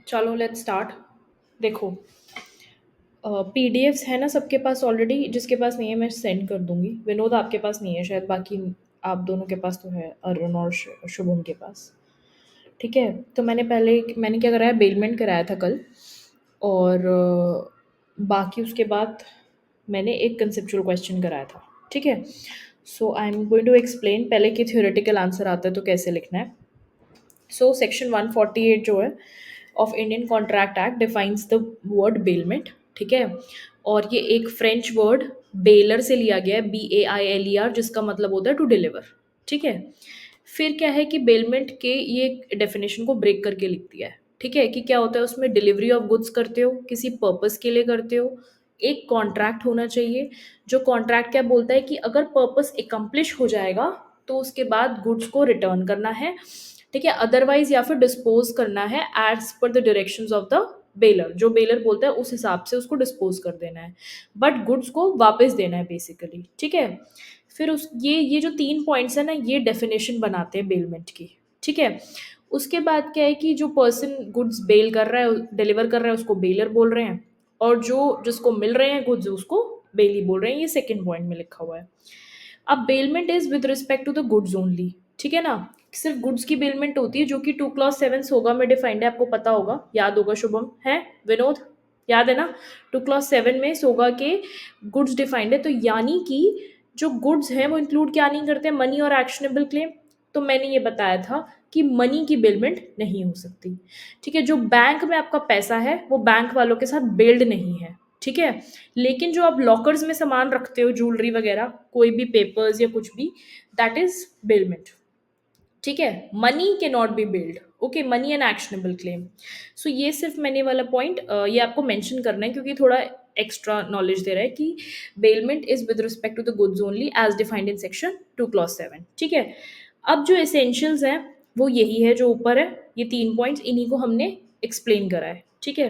चलो let's start. देखो, PDFs है ना सबके पास ऑलरेडी। जिसके पास नहीं है मैं सेंड कर दूंगी। विनोद आपके पास नहीं है शायद, बाकी आप दोनों के पास तो है, अरुण और शुभम के पास। ठीक है। तो मैंने क्या कराया, बेलमेंट कराया था कल। और बाकी उसके बाद मैंने एक कंसेप्चुअल क्वेश्चन कराया था। ठीक है। So I am going to explain पहले कि थ्योरेटिकल आंसर आता है तो कैसे लिखना है। सो सेक्शन 148 जो है of Indian contract act defines the word bailment. ठीक है। और ये एक फ्रेंच वर्ड बेलर से लिया गया है, BAILER, जिसका मतलब होता है टू डिलीवर। ठीक है। फिर क्या है कि बेलमेंट के ये डेफिनेशन को ब्रेक करके लिख दिया है। ठीक है, कि क्या होता है उसमें, डिलीवरी ऑफ गुड्स करते हो, किसी पर्पस के लिए करते हो, एक कॉन्ट्रैक्ट होना चाहिए। जो कॉन्ट्रैक्ट क्या बोलता है कि अगर पर्पस एकम्प्लिश हो जाएगा तो उसके बाद गुड्स को रिटर्न करना है। ठीक है। अदरवाइज या फिर डिस्पोज करना है as per the directions of the bailor. जो बेलर बोलता है उस हिसाब से उसको डिस्पोज कर देना है, बट गुड्स को वापस देना है बेसिकली। ठीक है। फिर उस ये जो 3 पॉइंट्स है ना, ये डेफिनेशन बनाते हैं बेलमेंट की। ठीक है। उसके बाद क्या है कि जो पर्सन गुड्स बेल कर रहा है, डिलीवर कर रहा है, उसको बेलर बोल रहे हैं। और जो जिसको मिल रहे हैं गुड्स उसको बेली बोल रहे हैं। ये सेकंड पॉइंट में लिखा हुआ है। अब bailment is with respect to the goods only. ठीक है ना। सिर्फ गुड्स की बेलमेंट होती है, जो कि 2 क्लॉज 7 सोगा में डिफाइंड है। आपको पता होगा, याद होगा, शुभम है, विनोद, याद है ना। 2 क्लॉज 7 में सोगा के गुड्स डिफाइंड है। तो यानी कि जो गुड्स हैं वो इंक्लूड क्या नहीं करते, मनी और एक्शनेबल क्लेम। तो मैंने ये बताया था कि मनी की बेलमेंट नहीं हो सकती। ठीक है। जो बैंक में आपका पैसा है वो बैंक वालों के साथ बेल्ड नहीं है। ठीक है। लेकिन जो आप लॉकर्स में सामान रखते हो, ज्वेलरी वगैरह, कोई भी पेपर्स या कुछ भी, दैट इज बेलमेंट। ठीक है। मनी के not be build. Okay, money and actionable claim. So ये सिर्फ मैंने वाला पॉइंट ये आपको मेंशन करना है, क्योंकि थोड़ा एक्स्ट्रा नॉलेज दे रहा है कि bailment is with respect to the goods only as defined in section 2 clause 7। ठीक है। अब जो एसेंशियल्स हैं वो यही है जो ऊपर है। ये 3 पॉइंट्स, इन्हीं को हमने एक्सप्लेन करा है। ठीक है।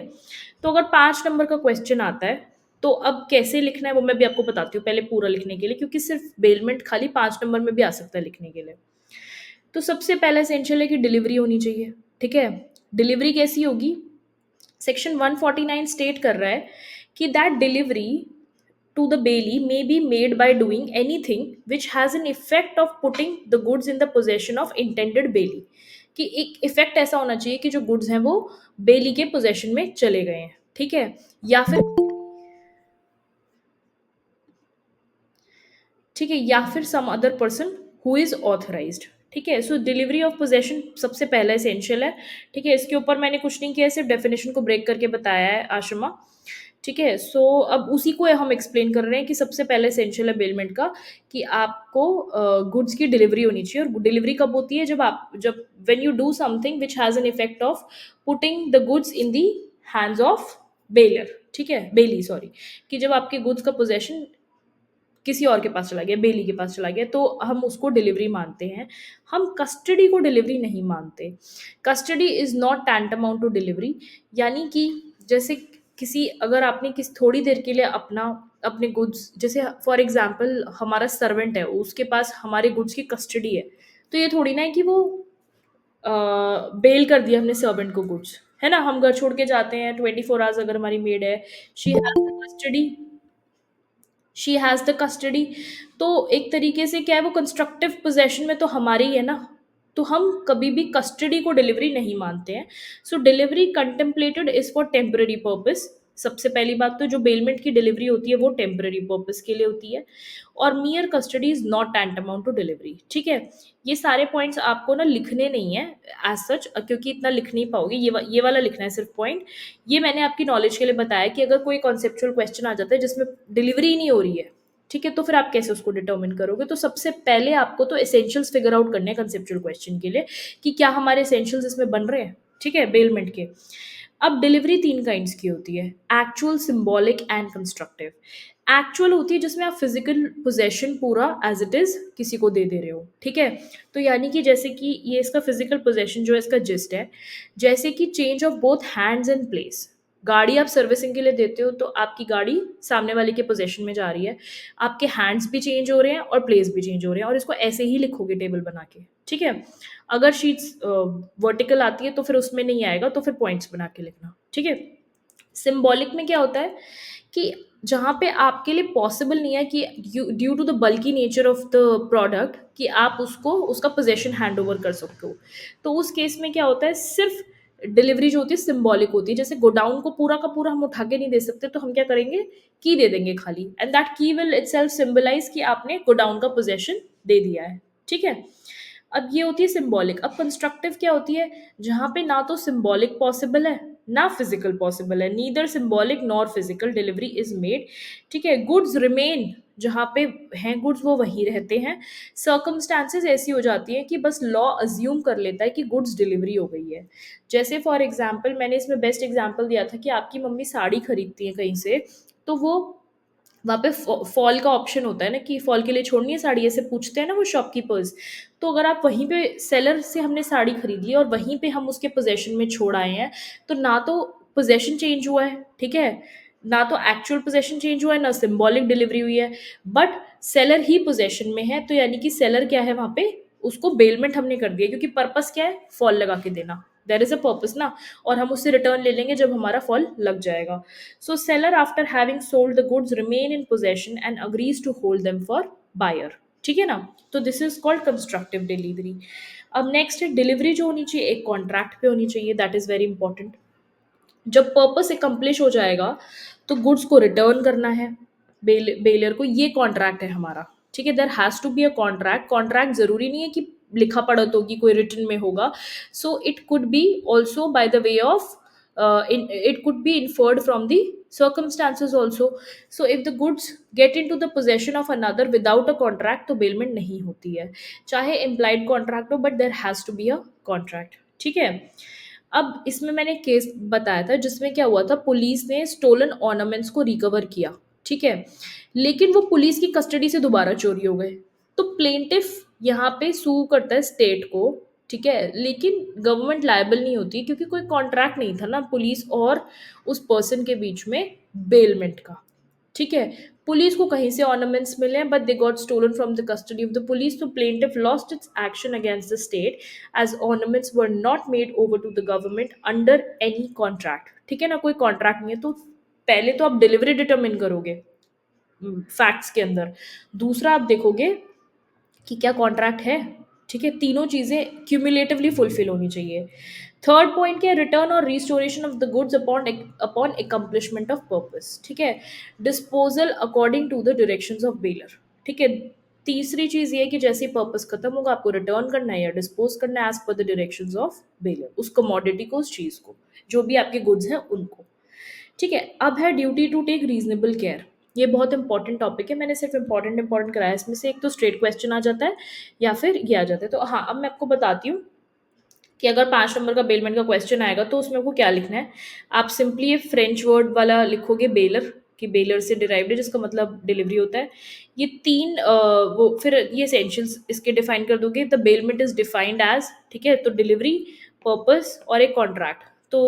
तो अगर 5 नंबर का क्वेश्चन आता है तो अब कैसे लिखना है वो मैं भी आपको बताती हूँ, पहले पूरा लिखने के लिए, क्योंकि सिर्फ बेलमेंट खाली 5 नंबर में भी आ सकता है लिखने के लिए। तो सबसे पहला एसेंशियल है कि डिलीवरी होनी चाहिए। ठीक है। डिलीवरी कैसी होगी, सेक्शन 149 स्टेट कर रहा है कि that delivery to the bailee may be made by doing anything which has an effect of putting the goods in the possession of intended bailey। कि एक इफेक्ट ऐसा होना चाहिए कि जो गुड्स हैं वो बेली के पोजेशन में चले गए हैं। ठीक है। या फिर, ठीक है, या फिर some other person who is authorized. ठीक है। सो डिलीवरी ऑफ पोजेशन सबसे पहला एसेंशियल है। ठीक है। इसके ऊपर मैंने कुछ नहीं किया, सिर्फ डेफिनेशन को ब्रेक करके बताया है आशमा। ठीक है। सो अब उसी को हम एक्सप्लेन कर रहे हैं कि सबसे पहले एसेंशियल है बेलमेंट का कि आपको गुड्स की डिलीवरी होनी चाहिए। और डिलीवरी कब होती है, जब when you do something which has an effect of putting the goods in the hands of bailor. ठीक है, बेली, सॉरी। कि जब आपके गुड्स का पोजेशन किसी और के पास चला गया, बेली के पास चला गया, तो हम उसको डिलीवरी मानते हैं। हम कस्टडी को डिलीवरी नहीं मानते। Custody is not tantamount to delivery. यानी कि जैसे किसी, अगर आपने किस थोड़ी देर के लिए अपने गुड्स, जैसे फॉर एग्जांपल हमारा सर्वेंट है, उसके पास हमारे गुड्स की कस्टडी है, तो ये थोड़ी ना है कि वो बेल कर दिया हमने सर्वेंट को गुड्स, है ना। हम घर छोड़ के जाते हैं, 24 आवर्स अगर हमारी मेड है, she has the custody, she has the custody. तो एक तरीके से क्या है, वो कंस्ट्रक्टिव पोजेशन में तो हमारी ही है ना। तो हम कभी भी कस्टडी को डिलीवरी नहीं मानते हैं। So delivery contemplated is for temporary purpose. सबसे पहली बात, तो जो बेलमेंट की डिलीवरी होती है वो टेम्पररी पर्पस के लिए होती है। और mere custody is not tantamount to delivery. ठीक है। ये सारे पॉइंट्स आपको ना लिखने नहीं है एज सच, क्योंकि इतना लिख नहीं पाओगे। ये वाला लिखना है सिर्फ पॉइंट। ये मैंने आपकी नॉलेज के लिए बताया कि अगर कोई कॉन्सेप्चुअल क्वेश्चन आ जाता है जिसमें डिलीवरी ही नहीं हो रही है, ठीक है, तो फिर आप कैसे उसको डिटर्मिन करोगे। तो सबसे पहले आपको तो एसेंशियल्स फिगर आउट करने हैं कंसेप्चुअल क्वेश्चन के लिए कि क्या हमारे एसेंशियल्स इसमें बन रहे हैं। ठीक है, बेलमेंट के। अब डिलीवरी 3 काइंड्स की होती है, actual, symbolic and constructive. Actual होती है जिसमें आप फिजिकल पोजेशन पूरा एज इट इज किसी को दे दे रहे हो। ठीक है। तो यानी कि जैसे कि ये इसका फिजिकल पोजेशन जो है, इसका जिस्ट है, जैसे कि change of both hands and place. गाड़ी आप सर्विसिंग के लिए देते हो तो आपकी गाड़ी सामने वाले के पोजेशन में जा रही है, आपके हैंड्स भी चेंज हो रहे हैं और प्लेस भी चेंज हो रहे हैं, और इसको ऐसे ही लिखोगे टेबल बना के, ठीक है। अगर शीट्स वर्टिकल आती है तो फिर उसमें नहीं आएगा, तो फिर पॉइंट्स बना के लिखना, ठीक है। सिंबॉलिक में क्या होता है कि जहाँ पे आपके लिए पॉसिबल नहीं है कि due to the bulky nature of the product कि आप उसको उसका पोजेशन हैंड ओवर कर सकते हो, तो उस केस में क्या होता है, सिर्फ डिलीवरी जो होती है सिंबॉलिक होती है। जैसे गोडाउन को पूरा का पूरा हम उठा के नहीं दे सकते, तो हम क्या करेंगे, की दे देंगे खाली, एंड दैट की विल इटसेल्फ सिंबलाइज कि आपने गोडाउन का पोजेशन दे दिया है, ठीक है। अब ये होती है सिंबॉलिक। अब कंस्ट्रक्टिव क्या होती है, जहाँ पे ना तो सिंबॉलिक पॉसिबल है ना फिजिकल पॉसिबल है, neither symbolic nor physical delivery is made, ठीक है। गुड्स रिमेन, जहाँ पे हैं गुड्स वो वही रहते हैं। सर्कमस्टांसेस ऐसी हो जाती हैं कि बस लॉ अज्यूम कर लेता है कि गुड्स डिलीवरी हो गई है। जैसे फॉर एग्जाम्पल, मैंने इसमें बेस्ट एग्जाम्पल दिया था कि आपकी मम्मी साड़ी खरीदती है कहीं से, तो वो वहाँ पे फॉल का ऑप्शन होता है ना, कि फॉल के लिए छोड़नी है साड़ी, ऐसे पूछते हैं ना वो शॉपकीपर्स। तो अगर आप वहीं पे सेलर से हमने साड़ी खरीद ली और वहीं पे हम उसके पोजेशन में छोड़ आए हैं, तो ना तो पोजेशन चेंज हुआ है, ठीक है, ना तो एक्चुअल पोजेशन चेंज हुआ है, ना सिंबॉलिक डिलीवरी हुई है, बट सेलर ही पोजेशन में है, तो यानी कि सेलर क्या है वहाँ पे, उसको बेलमेंट हमने कर दिया, क्योंकि पर्पस क्या है, फॉल लगा के देना, देर इज अ पर्पस ना, और हम उससे रिटर्न ले लेंगे जब हमारा फॉल लग जाएगा। So seller after having sold the goods remain in possession and agrees to hold them for buyer, ठीक है ना। तो this is called constructive delivery. अब नेक्स्ट है डिलीवरी जो होनी चाहिए एक कॉन्ट्रैक्ट पे होनी चाहिए, दैट इज वेरी इंपॉर्टेंट। जब पर्पस एकम्प्लिश हो जाएगा तो गुड्स को रिटर्न करना है बेलर को, ये कॉन्ट्रैक्ट है हमारा, ठीक है। There has to be a contract. Contract जरूरी नहीं है कि लिखा पढ़त होगी, कोई रिटन में होगा, so it could B also by the way of it could be inferred from the circumstances also. So if the goods get into the possession of another without a contract, तो bailment नहीं होती है, चाहे implied contract हो, but there has to be a contract, ठीक है। अब इसमें मैंने केस बताया था जिसमें क्या हुआ था, पुलिस ने स्टोलन ऑर्नामेंट्स को रिकवर किया, ठीक है, लेकिन वो पुलिस की कस्टडी से दोबारा चोरी हो गए। तो प्लेंटिफ यहाँ पे सू करता है स्टेट को, ठीक है, लेकिन गवर्नमेंट लायबल नहीं होती क्योंकि कोई कॉन्ट्रैक्ट नहीं था ना पुलिस और उस पर्सन के बीच में बेलमेंट का, ठीक है। पुलिस को कहीं से ऑर्नामेंट्स मिले but they got stolen from the custody of the police, तो plaintiff lost its action against the state as ornaments were not made over to the government under any contract, ठीक है ना, कोई contract नहीं है। तो पहले तो आप डिलीवरी डिटरमिन करोगे फैक्ट्स के अंदर, दूसरा आप देखोगे कि क्या कॉन्ट्रैक्ट है, ठीक है, तीनों चीजें क्यूमुलेटिवली फुलफिल होनी चाहिए। थर्ड पॉइंट क्या है, रिटर्न और restoration of the goods upon upon accomplishment of purpose, ठीक है, disposal according to the directions of bailor, ठीक है। तीसरी चीज ये है कि जैसे पर्पस खत्म होगा आपको रिटर्न करना है या डिस्पोज करना है as per the directions of bailor, उस कमोडिटी को, उस चीज को, जो भी आपके गुड्स हैं उनको, ठीक है। अब है duty to take reasonable care. ये बहुत इंपॉर्टेंट टॉपिक है, मैंने सिर्फ इंपॉर्टेंट कराया, इसमें से एक तो स्ट्रेट क्वेश्चन आ जाता है या फिर ये आ जाता है। तो हाँ, अब मैं आपको बताती हूँ कि अगर 5 नंबर का बेलमेंट का क्वेश्चन आएगा तो उसमें आपको क्या लिखना है। आप सिंपली ये फ्रेंच वर्ड वाला लिखोगे बेलर, कि बेलर से डिराइव्ड है जिसका मतलब डिलीवरी होता है। ये तीन वो फिर ये एसेंशियल्स इसके डिफाइन कर दोगे। The bailment is defined as, ठीक है, तो डिलीवरी, पर्पस और एक कॉन्ट्रैक्ट। तो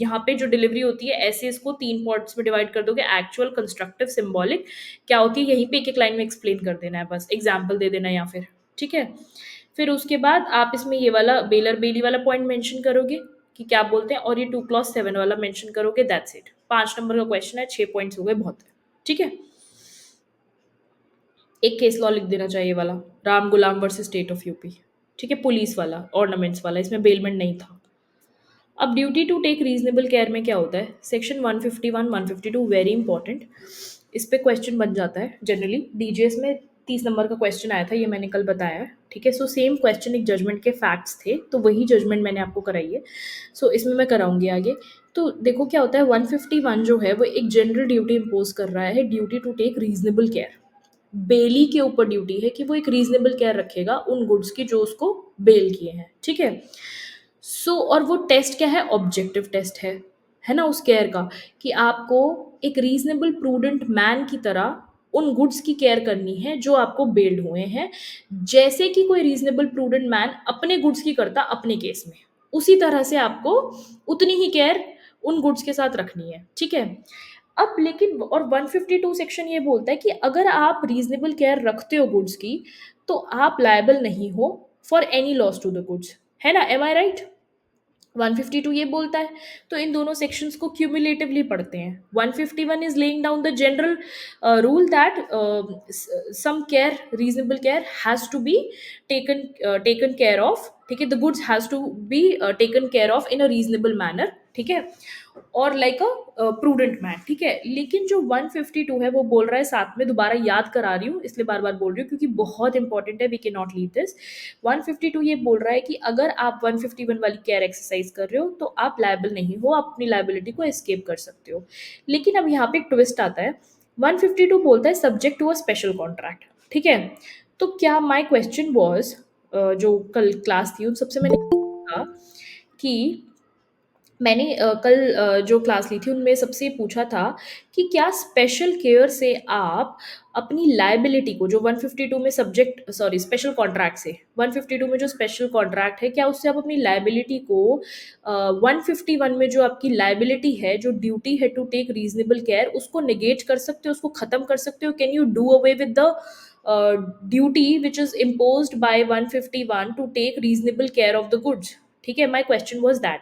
यहाँ पे जो डिलीवरी होती है ऐसे इसको 3 पार्ट्स में डिवाइड कर दोगे, एक्चुअल, कंस्ट्रक्टिव, सिंबॉलिक। क्या होती है यहीं पे एक एक लाइन में एक्सप्लेन कर देना है, बस एग्जाम्पल दे देना है या फिर, ठीक है। फिर उसके बाद आप इसमें ये वाला बेलर बेली वाला पॉइंट मेंशन करोगे कि क्या बोलते हैं, और ये 2 clause 7 वाला मेंशन करोगे, दैट्स इट। 5 नंबर का क्वेश्चन है, 6 पॉइंट्स हो गए, बहुत है, ठीक है। एक केस लॉ लिख देना चाहिए वाला, राम गुलाम वर्सेस स्टेट ऑफ यूपी, ठीक है, पुलिस वाला, ऑर्नामेंट्स वाला, इसमें बेलमेंट नहीं था। अब duty to take reasonable care में क्या होता है, सेक्शन 151 152 वेरी इंपॉर्टेंट, इस पे क्वेश्चन बन जाता है जनरली। डीजीएस में 30 नंबर का क्वेश्चन आया था, ये मैंने कल बताया है, ठीक है। सो सेम क्वेश्चन, एक जजमेंट के फैक्ट्स थे, तो वही जजमेंट मैंने आपको कराई है, सो इसमें मैं कराऊंगी आगे। तो देखो क्या होता है, 151 जो है वो एक जनरल ड्यूटी इम्पोज कर रहा है, duty to take reasonable care. Bailee के ऊपर ड्यूटी है कि वो एक रीजनेबल केयर रखेगा उन गुड्स की जो उसको बेल किए हैं, ठीक है। और वो टेस्ट क्या है, ऑब्जेक्टिव टेस्ट है ना, उस केयर का, कि आपको एक रीजनेबल प्रूडेंट मैन की तरह उन गुड्स की केयर करनी है जो आपको बेल्ड हुए हैं, जैसे कि कोई रीजनेबल प्रूडेंट मैन अपने गुड्स की करता अपने केस में, उसी तरह से आपको उतनी ही केयर उन गुड्स के साथ रखनी है, ठीक है। अब लेकिन और 152 सेक्शन ये बोलता है कि अगर आप रीजनेबल केयर रखते हो गुड्स की, तो आप लायबल नहीं हो for any loss to the goods, है ना, एम आई राइट? 152 ये बोलता है। तो इन दोनों सेक्शंस को क्यूमुलेटिवली पढ़ते हैं। 151 is laying down the general rule that some care, reasonable care has to be taken care of, ठीक है, the goods has to be taken care of in a reasonable manner, ठीक है, और like अ prudent man, ठीक है। लेकिन जो 152 है वो बोल रहा है, साथ में दोबारा याद करा रही हूँ इसलिए बार बार बोल रही हूँ क्योंकि बहुत इंपॉर्टेंट है, we can not leave this. 152 ये बोल रहा है कि अगर आप 151 वाली केयर एक्सरसाइज कर रहे हो तो आप लायबल नहीं हो, आप अपनी लायबिलिटी को एस्केप कर सकते हो। लेकिन अब यहाँ पे एक ट्विस्ट आता है। 152 बोलता है subject to a special contract, ठीक है। तो क्या माई क्वेश्चन वॉज, जो कल क्लास थी उन सबसे मैंने कहा कि कल जो क्लास ली थी उनमें सबसे पूछा था कि क्या स्पेशल केयर से आप अपनी लायबिलिटी को, जो 152 में सब्जेक्ट सॉरी स्पेशल कॉन्ट्रैक्ट से 152 में जो स्पेशल कॉन्ट्रैक्ट है, क्या उससे आप अपनी लायबिलिटी को 151 में जो आपकी लायबिलिटी है, जो ड्यूटी है टू टेक रीजनेबल केयर, उसको नेगेट कर सकते हो, उसको खत्म कर सकते हो? Can you do away with the duty which is imposed by 151 to take reasonable care of the goods? ठीक है, माई क्वेश्चन वॉज दैट।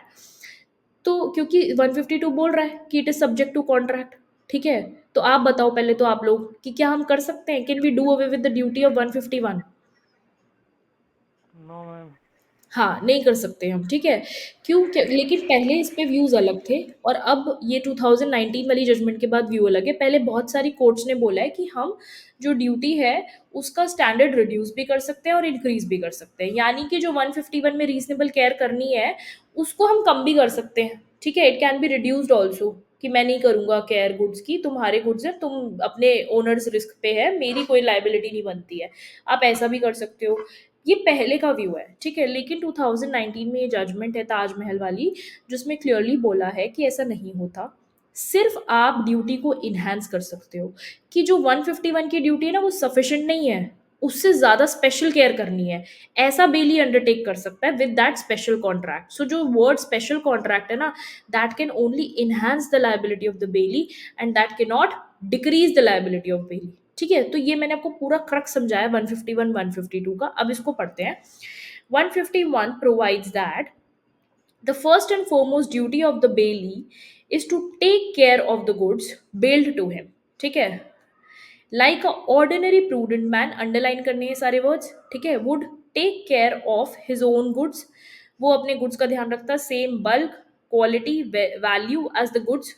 तो क्योंकि 152 बोल रहा है कि it is subject to contract, ठीक है। तो आप बताओ पहले तो आप लोग कि क्या हम कर सकते हैं, can we do away with the duty of 151? No ma'am. हाँ, नहीं कर सकते हम, ठीक है। लेकिन पहले इस पे व्यूज अलग थे और अब ये 2019 वाली जजमेंट के बाद व्यू अलग है। पहले बहुत सारी कोर्ट्स ने बोला है कि हम जो ड्यूटी है उसका स्टैंडर्ड रिड्यूस भी कर सकते हैं और इंक्रीज भी कर सकते हैं, यानी कि जो 151 में रीजनेबल केयर करनी है उसको हम कम भी कर सकते हैं, ठीक है। It can be reduced also, कि मैं नहीं करूंगा केयर गुड्स की, तुम्हारे गुड्स है, तुम अपने ओनर्स रिस्क पे है, मेरी कोई लाइबिलिटी नहीं बनती है, आप ऐसा भी कर सकते हो। ये पहले का व्यू है, ठीक है। लेकिन 2019 में ये जजमेंट है ताजमहल वाली, जिसमें क्लियरली बोला है कि ऐसा नहीं होता, सिर्फ आप ड्यूटी को इन्हांस कर सकते हो, कि जो 151 की ड्यूटी है ना वो सफिशिएंट नहीं है, उससे ज्यादा स्पेशल केयर करनी है, ऐसा बेली अंडरटेक कर सकता है विद दैट स्पेशल कॉन्ट्रैक्ट। सो जो वर्ड स्पेशल कॉन्ट्रैक्ट है ना, that can only enhance the liability of the Bailey and that can not decrease the liability of belly, ठीक है। तो ये मैंने आपको पूरा क्रक समझाया 151 152 का। अब इसको पढ़ते हैं। 151 provides that the first and foremost duty of the bailee is to take care of the goods bailed to him, ठीक है, like a ordinary prudent man, underline करने हैं सारे वर्ड्स, ठीक है, would take care of his own goods, वो अपने goods का ध्यान रखता है, same bulk, quality, value as the goods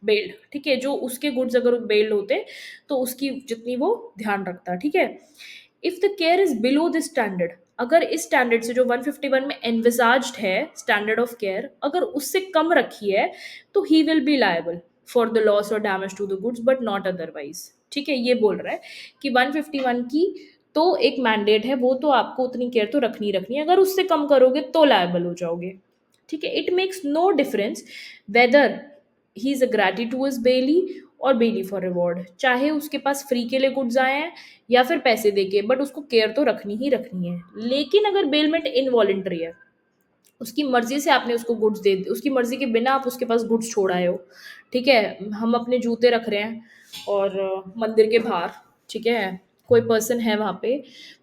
bailed, ठीक है, जो उसके गुड्स अगर बेल्ड होते तो उसकी जितनी वो ध्यान रखता, ठीक है। If the care is below this standard, अगर इस स्टैंडर्ड से जो 151 में एनविसाज्ड है स्टैंडर्ड ऑफ केयर, अगर उससे कम रखी है, तो he will be liable for the loss और damage to the goods but not otherwise, ठीक है। ये बोल रहा है कि 151 की तो एक मैंडेट है, वो तो आपको उतनी केयर तो रखनी ही रखनी है, अगर उससे कम करोगे तो लायबल हो जाओगे, ठीक है। It makes no difference whether he is a gratuitous bailee और बेली फॉर रिवॉर्ड, चाहे उसके पास फ्री के लिए गुड्स आए हैं या फिर पैसे देके, बट उसको केयर तो रखनी ही रखनी है। लेकिन अगर बेलमेंट इनवॉलेंट्री है, उसकी मर्जी से आपने उसको गुड्स दे, उसकी मर्जी के बिना आप उसके पास गुड्स छोड़ आए हो, ठीक है। हम अपने जूते रख रहे हैं और मंदिर के बाहर, ठीक है, कोई पर्सन है वहाँ पे,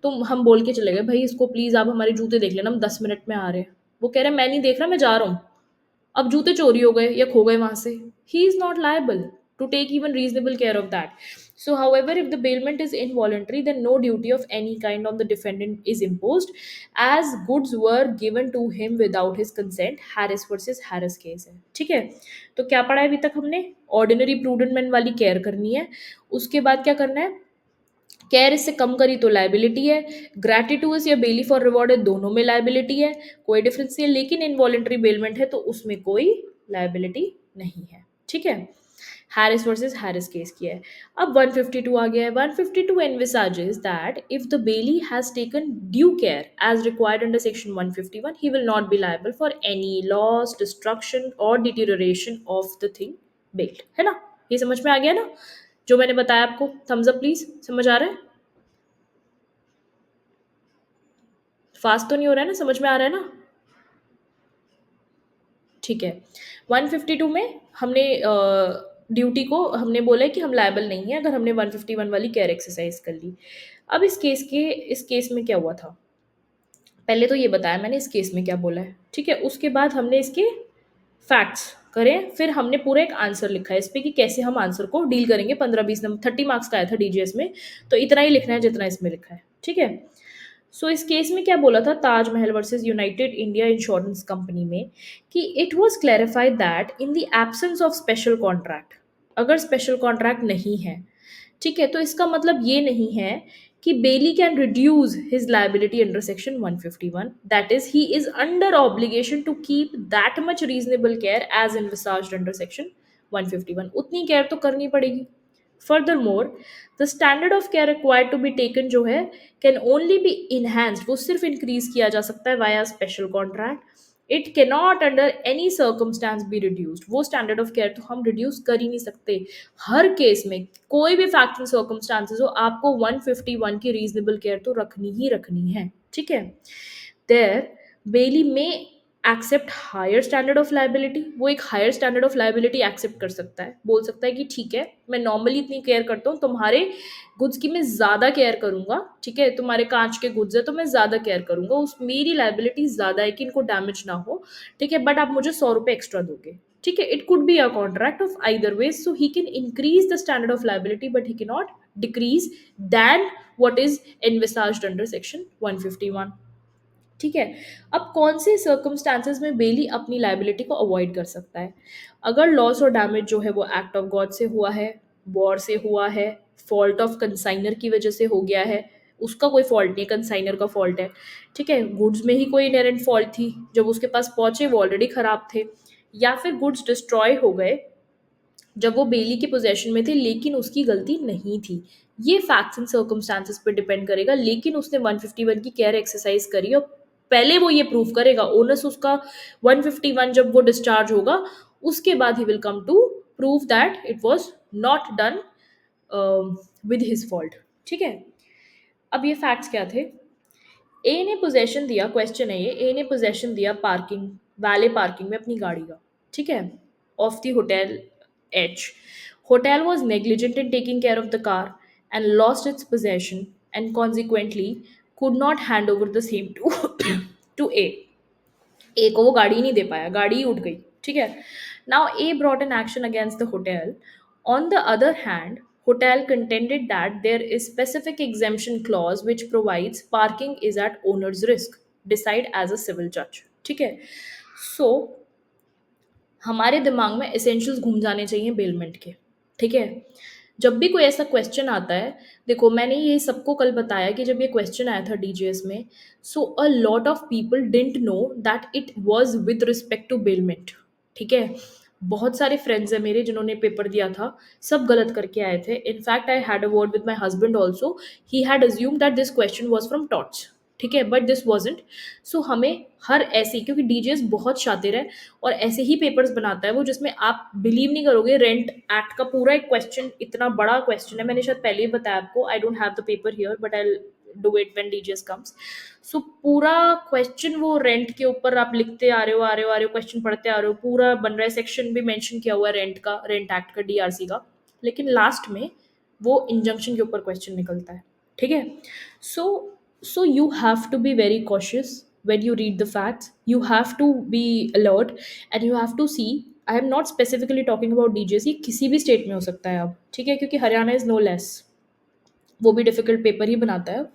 तो हम बोल के चले गए भाई इसको प्लीज़ आप हमारे जूते देख लेना, हम 10 मिनट में आ रहे हैं। वो कह रहे हैं मैं नहीं देख रहा, मैं जा रहा हूँ। अब जूते चोरी हो गए या खो गए वहां से, he is not liable to take even reasonable care of that. So however, if the bailment is involuntary, then no duty of any kind on the defendant is imposed, as goods were given to him without his consent. Harris versus Harris case है, ठीक है। तो क्या पढ़ा है अभी तक हमने? ऑर्डिनरी प्रूडेंट मैन वाली केयर करनी है, उसके बाद क्या करना है, केयर इससे कम करी तो लाइबिलिटी है, ग्रेटिट्यूस या बेली फॉर रिवॉर्ड है, दोनों में लाइबिलिटी है, कोई डिफरेंस नहीं है। लेकिन इनवॉलेंट्री बेलमेंट है तो उसमें कोई लाइबिलिटी नहीं है, ठीक है। हैरिस वर्सेस हैरिस केस किया है। अब 152 आ गया है। 152 envisages that if the bailee has taken due care as required under section 151, he will not be liable for any loss, destruction or deterioration of the thing bailed, है ना? ये समझ में आ गया ना जो मैंने बताया आपको? थम्स अप प्लीज, समझ आ रहा है? फास्ट तो नहीं हो रहा है ना, समझ में आ रहा है ना? ठीक है। 152 में हमने ड्यूटी को हमने बोला है कि हम लायबल नहीं है अगर हमने 151 वाली केयर एक्सरसाइज कर ली। अब इस केस में क्या हुआ था, पहले तो ये बताया मैंने इस केस में क्या बोला है, ठीक है। उसके बाद हमने इसके फैक्ट्स करें, फिर हमने पूरा एक आंसर लिखा है इस पे कि कैसे हम आंसर को डील करेंगे। 15-20 नंबर 30 मार्क्स का आया था डीजीएस में, तो इतना ही लिखना है जितना इसमें लिखा है, ठीक है। सो इस केस में क्या बोला था Taj Mahal versus United India insurance company में, कि it was clarified that in the absence of special contract, अगर स्पेशल कॉन्ट्रैक्ट नहीं है, ठीक है, तो इसका मतलब ये नहीं है कि bailee can reduce his liability under section 151, that is he is under obligation to keep that much reasonable care as envisaged under section 151, उतनी केयर तो करनी पड़ेगी। Furthermore, the standard of care required to be taken जो है can only be enhanced, वो सिर्फ increase किया जा सकता है via special contract. It cannot under any circumstance be reduced. वो standard of care तो हम reduce कर ही नहीं सकते। हर केस में कोई भी फैक्ट एंड सर्कमस्टांसेस हो, आपको 151 की रीजनेबल केयर तो रखनी ही रखनी है, ठीक है। Their bailee may accept higher standard of liability, वो एक higher standard of liability accept कर सकता है, बोल सकता है कि ठीक है मैं नॉर्मली इतनी केयर करता हूँ, तुम्हारे गुड्स की मैं ज़्यादा केयर करूंगा, ठीक है, तुम्हारे कांच के गुड्स है तो मैं ज़्यादा केयर करूंगा, उस मेरी लाइबिलिटी ज़्यादा है कि इनको डैमेज ना हो, ठीक है, बट आप मुझे 100 रुपये एक्स्ट्रा दोगे, ठीक है। It could be a contract of either ways, so he can increase the standard of liability but he can not decrease than what is envisaged under section 151, ठीक है। अब कौन से सर्कमस्टांसेस में बेली अपनी लाइबिलिटी को अवॉइड कर सकता है, अगर लॉस और डैमेज जो है वो एक्ट ऑफ गॉड से हुआ है, वॉर से हुआ है, फॉल्ट ऑफ कंसाइनर की वजह से हो गया है, उसका कोई फॉल्ट नहीं है, कंसाइनर का फॉल्ट है, ठीक है, गुड्स में ही कोई इनहेरेंट फॉल्ट थी, जब उसके पास पहुंचे वो ऑलरेडी खराब थे, या फिर गुड्स डिस्ट्रॉय हो गए जब वो बेली के पोजेशन में थे लेकिन उसकी गलती नहीं थी, ये फैक्ट्स एंड सर्कमस्टांसेस पे डिपेंड करेगा, लेकिन उसने 151 की केयर एक्सरसाइज करी और पहले वो ये प्रूव करेगा ओनस उसका 151 जब वो डिस्चार्ज होगा उसके बाद he will come to prove that it was not done with his fault, ठीक है। अब ये फैक्ट्स क्या थे, ए ने पोजेशन दिया, क्वेश्चन है ये, ए ने पोजेशन दिया पार्किंग, वैले पार्किंग में अपनी गाड़ी का, ठीक है, of the hotel H, hotel was negligent in taking care of the car and lost its possession and consequently could not hand over the same to to ए को वो गाड़ी ही नहीं दे पाया, गाड़ी ही उठ गई, ठीक है। Now A brought an action against the hotel, on the other hand hotel contended that there is specific exemption clause which provides parking is at owner's risk, decide as a civil judge, ठीक है। सो हमारे दिमाग में essentials घूम जाने चाहिए bailment के, ठीक है। जब भी कोई ऐसा क्वेश्चन आता है, देखो मैंने ये सबको कल बताया कि जब ये क्वेश्चन आया था डीजीएस में, so a lot of people didn't know that it was with respect to bailment, ठीक है। बहुत सारे फ्रेंड्स हैं मेरे जिन्होंने पेपर दिया था, सब गलत करके आए थे, in fact I had a word with my husband also, he had assume that this question was from torts, ठीक है, बट दिस वॉजेंट। सो हमें हर ऐसी, क्योंकि डीजीएस बहुत शातिर है और ऐसे ही पेपर्स बनाता है वो जिसमें आप बिलीव नहीं करोगे, रेंट एक्ट का पूरा एक क्वेश्चन, इतना बड़ा क्वेश्चन है, मैंने शायद पहले ही बताया आपको, I don't have the paper here but I do it when DGS comes. So पूरा क्वेश्चन वो रेंट के ऊपर आप लिखते आ रहे हो क्वेश्चन पढ़ते आ रहे हो, पूरा बन रहा है, सेक्शन भी मेंशन किया हुआ है रेंट का, रेंट एक्ट का, डीआरसी का, लेकिन लास्ट में वो इंजंक्शन के ऊपर क्वेश्चन निकलता है, ठीक है। सो so you have to be very cautious when you read the facts, you have to be alert and you have to see, I am not specifically talking about DJs, ये किसी भी state में हो सकता है अब, ठीक है, क्योंकि हरियाणा इज नो लेस, वो भी डिफिकल्ट पेपर ही बनाता है।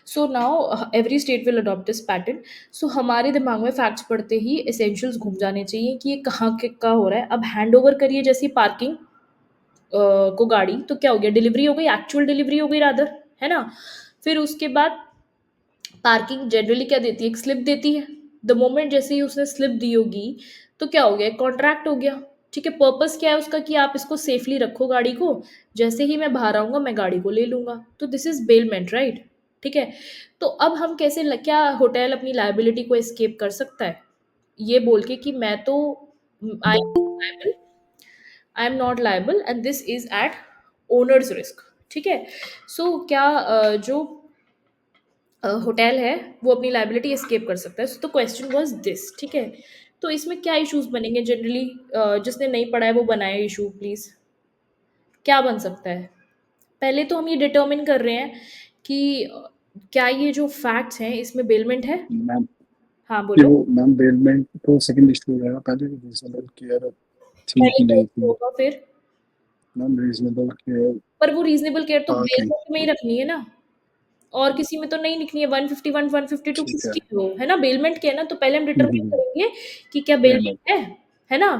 So now every state will adopt this pattern. So हमारे दिमाग में फैक्ट्स पढ़ते ही एसेंशियल्स घूम जाने चाहिए कि ये कहाँ के का हो रहा है। अब हैंड ओवर करिए जैसी पार्किंग को गाड़ी, तो क्या हो गया, डिलीवरी हो गई, एक्चुअल डिलीवरी हो गई रादर, है ना। फिर उसके बाद पार्किंग जनरली क्या देती है, एक स्लिप देती है, द मोमेंट जैसे ही उसने स्लिप दी होगी तो क्या हो गया, कॉन्ट्रैक्ट हो गया, ठीक है। पर्पस क्या है उसका कि आप इसको सेफली रखो गाड़ी को, जैसे ही मैं बाहर आऊंगा मैं गाड़ी को ले लूंगा, तो दिस इज बेलमेंट, राइट, ठीक है। तो अब हम कैसे क्या होटल अपनी लाइबिलिटी को एस्केप कर सकता है ये बोल के कि मैं तो I am not liable and this is at owner's risk, ठीक है। सो क्या जो होटल है वो अपनी लाइबिलिटी एस्केप कर सकता है, तो क्वेश्चन वाज दिस, ठीक है। तो इसमें क्या इश्यूज बनेंगे जनरली? जिसने नहीं पढ़ा है वो बनाए इशू प्लीज। क्या बन सकता है? पहले तो हम ये डिटर्मिन कर रहे हैं कि क्या ये जो फैक्ट्स हैं इसमें बेलमेंट है? मैम हाँ ये बोलो। वो मैम बेलमेंट तो सेकंड इशू रहेगा, पहले रीजनेबल केयर थी पहले कि क्या नहीं issue थी। होगा फिर? मैम रीजनेबल केयर पर वो रीजनेबल केयर तो पार्किंग। बेलमेंट में ही रखनी है ना, और किसी में तो नहीं लिखनी है। 151 152 ठीक है। किसकी हो है ना, बेलमेंट की है ना, तो पहले हम डिटरमाइन हम्म, करेंगे कि क्या बेलमेंट। बेलमेंट है ना?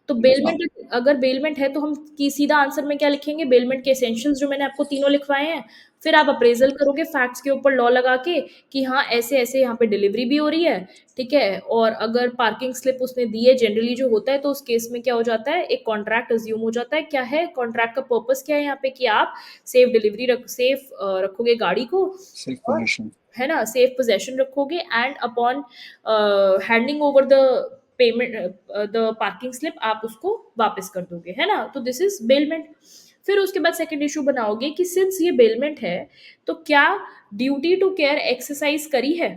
तो हाँ। बेलमेंट, अगर बेलमेंट है तो हम की सीधा आंसर में क्या लिखेंगे, बेलमेंट के एसेंशियल्स जो मैंने आपको तीनों लिखवाए हैं। फिर आप अप्रेजल करोगे फैक्ट्स के ऊपर लॉ लगा के कि हाँ ऐसे ऐसे यहाँ पे डिलीवरी भी हो रही है, ठीक है। और अगर पार्किंग स्लिप उसने दी है, जनरली जो होता है तो उस केस में क्या हो जाता है, एक कॉन्ट्रैक्ट अज्यूम हो जाता है। क्या है कॉन्ट्रैक्ट का पर्पस, क्या है यहाँ पे कि आप सेफ डिलीवरी सेफ रखोगे गाड़ी को, सेफ और पोजीशन। है ना सेफ पोजेशन रखोगे, and upon handing over the payment, the parking slip आप उसको वापस कर दोगे, है ना। तो दिस इज बेलमेंट। फिर उसके बाद सेकंड इशू बनाओगे कि सिंस ये बेलमेंट है तो क्या ड्यूटी टू केयर एक्सरसाइज करी है,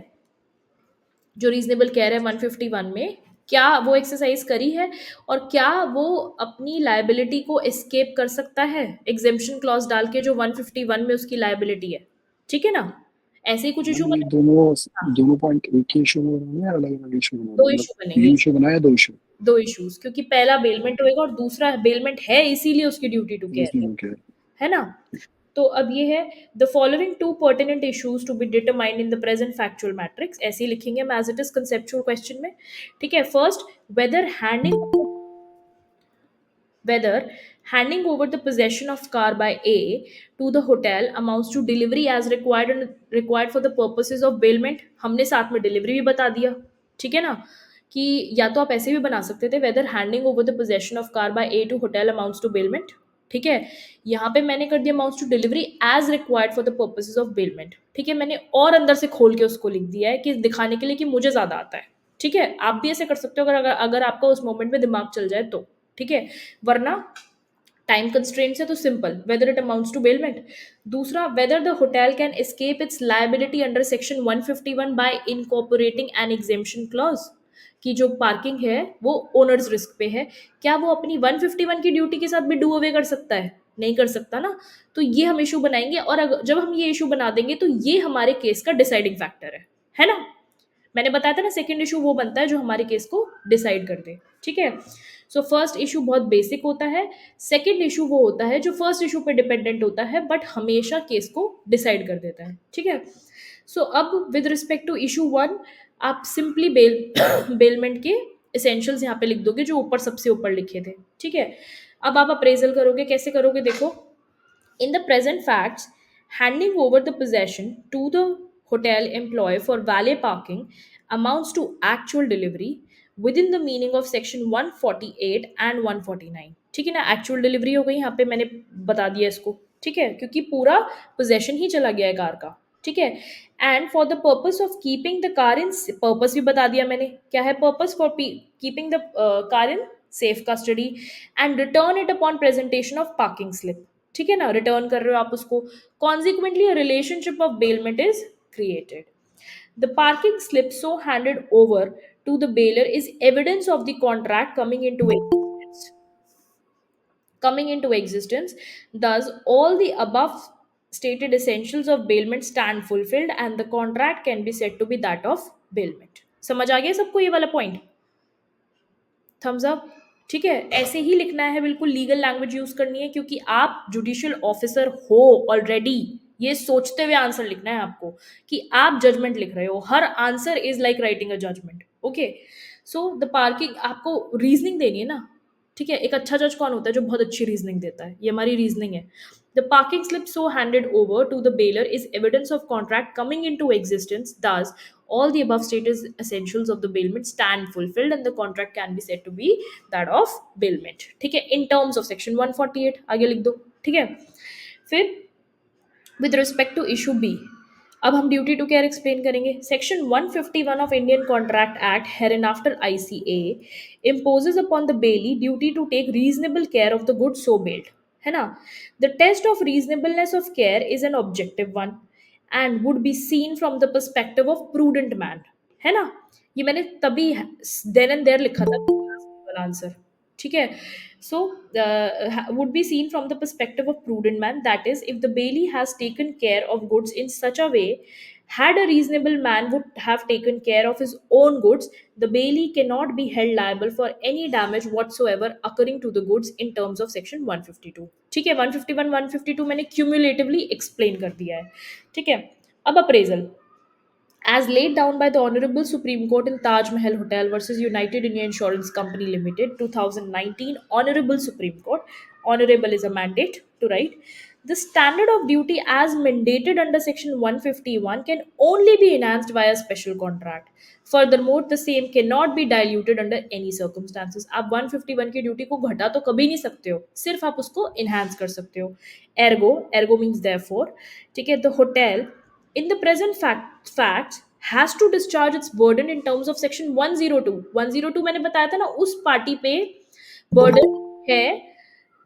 जो रीजनेबल केयर है 151 में, क्या वो एक्सरसाइज करी है, और क्या वो अपनी लायबिलिटी को एस्केप कर सकता है एग्जेम्पशन क्लॉज डाल के, जो 151 में उसकी लायबिलिटी है, ठीक है ना। ऐसे ही कुछ इशू मैम ये बने। दोनों हाँ, दोनों पॉइंट एक ही इशू में बना है, अलग अलग इशू बना दो है, मतलब इशू बनेंगे, तीन इशू बनाया, दो इशू। दो इश्यूज, क्योंकि पहला बेलमेंट होएगा और दूसरा बेलमेंट है इसीलिए उसकी duty to care reasonable care. है ना। तो अब ये है, the following two pertinent issues to be determined in the present factual matrix, ऐसे ही लिखेंगे हम as it is conceptual question में, ठीक है। First, whether handing whether handing over the possession of car by A to the hotel amounts to delivery as required and required for the purposes of bailment। हमने साथ में delivery भी बता दिया, ठीक है ना, कि या तो आप ऐसे भी बना सकते थे, whether handing over the possession of car by A to hotel amounts to bailment, ठीक है। यहाँ पे मैंने कर दिया amounts to delivery as required for the purposes of bailment, ठीक है। मैंने और अंदर से खोल के उसको लिख दिया है कि दिखाने के लिए कि मुझे ज्यादा आता है, ठीक है। आप भी ऐसे कर सकते हो अगर आपका उस मोमेंट में दिमाग चल जाए तो, ठीक है। वरना टाइम कंस्ट्रेंट्स है तो simple, whether it amounts to bailment. दूसरा, whether the hotel can escape its liability under section 151 by incorporating an exemption clause, कि जो पार्किंग है वो ओनर्स रिस्क पे है, क्या वो अपनी 151 की ड्यूटी के साथ भी डू अवे कर सकता है? नहीं कर सकता ना। तो ये हम इशू बनाएंगे, और जब हम ये इशू बना देंगे तो ये हमारे केस का डिसाइडिंग फैक्टर है ना। मैंने बताया था ना सेकंड इशू वो बनता है जो हमारे केस को डिसाइड कर दे, ठीक है। सो फर्स्ट इशू बहुत बेसिक होता है, सेकंड इशू वो होता है जो फर्स्ट इशू पे डिपेंडेंट होता है बट हमेशा केस को डिसाइड कर देता है, ठीक है। सो अब with respect to issue one, आप सिंपली बेलमेंट के एसेंशियल्स यहाँ पे लिख दोगे जो ऊपर सबसे ऊपर लिखे थे, ठीक है। अब आप अप्रेजल करोगे, कैसे करोगे देखो, in the present facts, handing over the possession to the hotel employee for valet parking amounts to actual delivery within the meaning of section 148 and 149, ठीक है ना। एक्चुअल डिलीवरी हो गई यहाँ पे, मैंने बता दिया इसको, ठीक है, क्योंकि पूरा पोजेशन ही चला गया है कार का, ठीक है। And for the purpose of keeping the car in, purpose भी बता दिया मैंने, क्या है purpose, for keeping the car in safe custody, and return it upon presentation of parking slip, ठीक है ना, रिटर्न कर रहे हो आप उसको। Consequently a relationship of bailment is created. The parking slip so handed over to the bailor is evidence of the contract coming into existence. Thus, all the above stated essentials of bailment stand fulfilled, and the contract can be said to be that of bailment। समझ आ गया सबको ये वाला point? Thums up. ठीक है, ऐसे ही लिखना है, बिल्कुल लीगल लैंग्वेज यूज करनी है, क्योंकि आप जुडिशियल ऑफिसर हो ऑलरेडी। ये सोचते हुए आंसर लिखना है आपको कि आप जजमेंट लिख रहे हो, हर answer is like writing a judgment, okay. So the parking, आपको रीजनिंग देनी है ना, ठीक है। एक अच्छा जज कौन होता है? जो बहुत अच्छी रीजनिंग देता है, ये हमारी रीजनिंग है। The parking slip so handed over to the bailor is evidence of contract coming into existence. Thus, all the above stated essentials of the bailment stand fulfilled, and the contract can be said to be that of bailment, ठीक है, in terms of section 148। आगे लिख दो, ठीक है। फिर with respect to issue B, अब हम ड्यूटी टू केयर एक्सप्लेन करेंगे। सेक्शन 151 ऑफ Indian contract act hereafter ICA imposes upon the bailey duty to take reasonable care of the goods so bailed, है ना। The test of reasonableness of care is an objective one and would be seen from the perspective of prudent man, है ना? ये मैंने तभी then and there लिखा था वाला आंसर, ठीक है? So, would be seen from the perspective of prudent man, that is, if the bailie has taken care of goods in such a way, had a reasonable man would have taken care of his own goods, the bailie cannot be held liable for any damage whatsoever occurring to the goods in terms of section 152. ठीक है, 151 152 मैंने cumulatively explain कर दिया है, ठीक है? अब appraisal as laid down by the Honorable Supreme Court in Taj Mahal Hotel versus United India Insurance Company Limited, 2019, Honorable Supreme Court. Honorable is a mandate to write. The standard of duty as mandated under Section 151 can only be enhanced via special contract. Furthermore, the same cannot be diluted under any circumstances. आप 151 की duty को घटा तो कभी नहीं सकते हो, सिर्फ आप उसको enhance कर सकते हो. Ergo means therefore, ठीक है, the hotel in the present facts has to discharge its burden in terms of section 102. 102 मैंने बताया था ना, उस पार्टी पे बर्डन है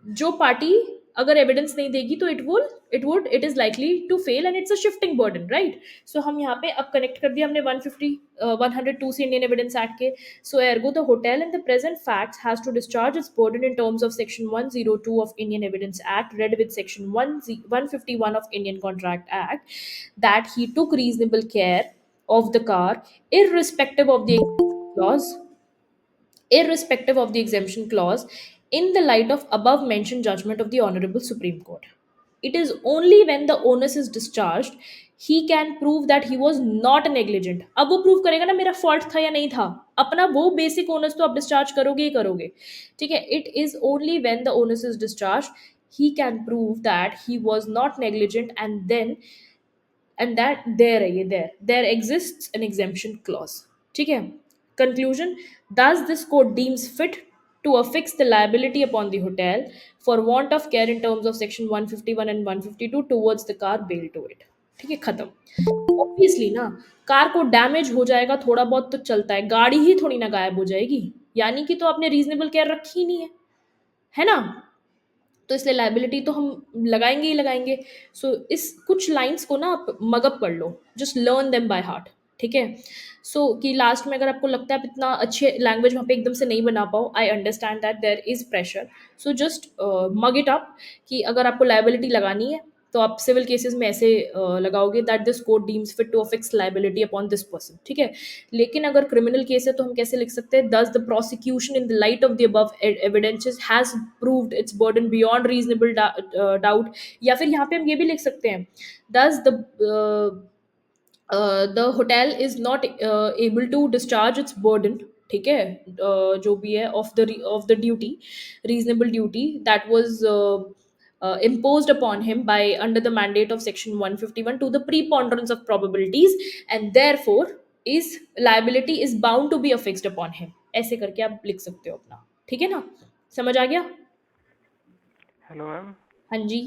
जो पार्टी अगर एविडेंस नहीं देगी तो it is likely to fail and it's a shifting burden, right? So हम यहाँ पे अब कनेक्ट कर दिया हमने 102 से इंडियन एविडेंस एक्ट के. So ergo the hotel in the present facts has to discharge its burden in terms of section 102 of Indian Evidence Act read with section 151 of Indian Contract Act, that he took reasonable care of the car irrespective of the clause irrespective of the exemption clause, in the light of above mentioned judgment of the Honorable Supreme Court. It is only when the onus is discharged he can prove that he was not negligent. अब वो prove करेगा ना मेरा fault था या नहीं था, अपना वो बेसिक ओनस तो आप डिस्चार्ज करोगे ही करोगे, ठीक है? It is only when the onus is discharge he can prove that he was not negligent, and that there है ये there exists an exemption clause, ठीक है? Conclusion: thus this court deems fit to affix the liability upon the hotel for want of care in terms of section 151 and 152 towards the car bail to it. ठीक है, खत्म. Obviously ना, car को damage हो जाएगा थोड़ा बहुत तो चलता है, गाड़ी ही थोड़ी ना गायब हो जाएगी, यानी कि तो आपने रीजनेबल केयर रखी ही नहीं है ना? तो इसलिए लाइबिलिटी तो हम लगाएंगे ही लगाएंगे. सो इस कुछ लाइंस को ना आप मगअप कर लो, just learn them by heart, ठीक है? सो कि लास्ट में अगर आपको लगता है आप इतना अच्छे लैंग्वेज वहाँ पे एकदम से नहीं बना पाओ, I understand that there is pressure. So just mug it up कि अगर आपको लाइबिलिटी लगानी है तो आप सिविल केसेस में ऐसे लगाओगे that this court deems fit to affix liability upon this person, ठीक है? लेकिन अगर क्रिमिनल केस है तो हम कैसे लिख सकते हैं? दस the prosecution in the light of the above evidences has proved it's burden beyond reasonable doubt, या फिर यहाँ पे हम ये भी लिख सकते हैं दस the hotel is not able to discharge its burden, ठीक है? जो भी है of the duty, reasonable duty that was imposed upon him by under the mandate of section 151 to the preponderance of probabilities, and therefore is liability is bound to be affixed upon him. ऐसे करके आप लिख सकते हो अपना, ठीक है ना? समझ आ गया? Hello ma'am. हाँ जी.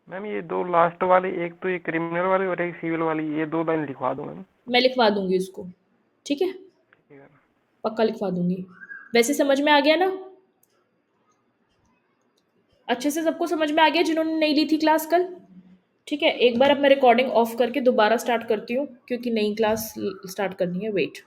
मैम ये दो लास्ट वाली, एक तो ये क्रिमिनल वाली और एक सिविल वाली, ये दो लाइन लिखवा दो मैम. मैं लिखवा दूंगी उसको, ठीक है? ठीक है. पक्का लिखवा दूंगी. वैसे समझ में आ गया ना? अच्छे से सबको समझ में आ गया जिन्होंने नहीं ली थी क्लास कल? ठीक है, एक बार अब मैं रिकॉर्डिंग ऑफ करके दोबारा स्टार्ट करती हूँ क्योंकि नई क्लास स्टार्ट करनी है. वेट.